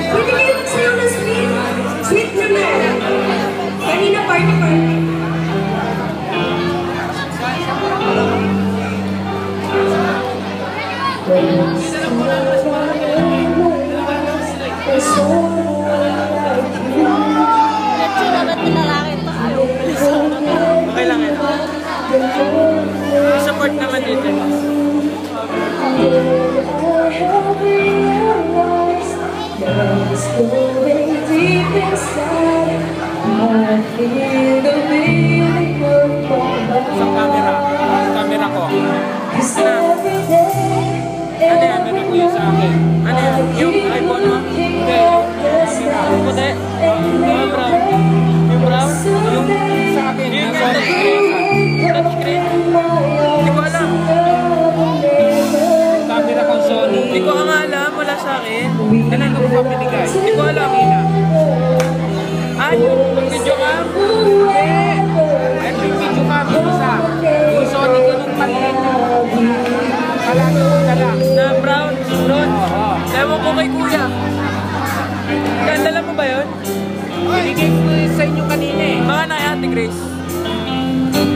Pwede kayo magsayaw ng sweet. Sweet naman. Kanina party. Okay lang ito. Support naman dito. Isang camera. Camera ko. Ano yan? Ano ko yun sa akin? Ano yan? Yung iPhone mo? Hindi. Yung puti? Yung brown? Yung brown? Yung sa akin? Yung touchscreen? Hindi ko alam. Camera kong Sony. Hindi ko nga alam. Wala sa akin. Kailan ko pa pinigay? Hindi ko alam. Yung video cam? Hindi. Ito yung video cam. Yung Sony ko nung maliit na. Kalaki ko na lang. Na brown? Brown? Ewan ko kay kuya. Dala mo ba yun? Binigay ko sa inyo kanina eh. Baka na Ate Grace.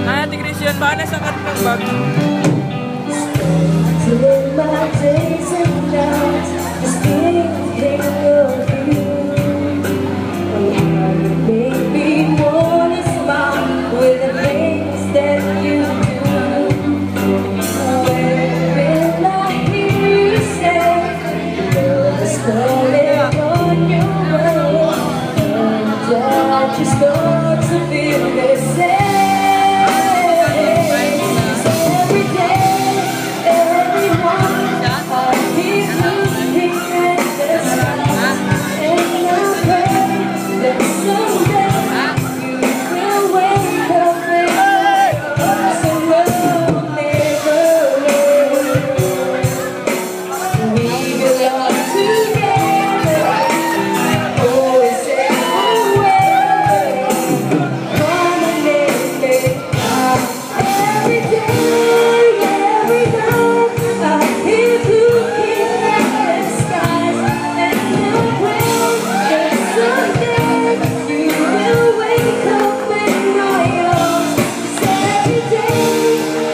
Na Ate Grace yun. Baka nasa kat ng bag. Just go to feel the same. Every day, everyone, I keep looking at the sky, and I pray that someday you will wake up and so we'll never we belong together. Always say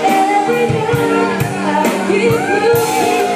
every night I keep looking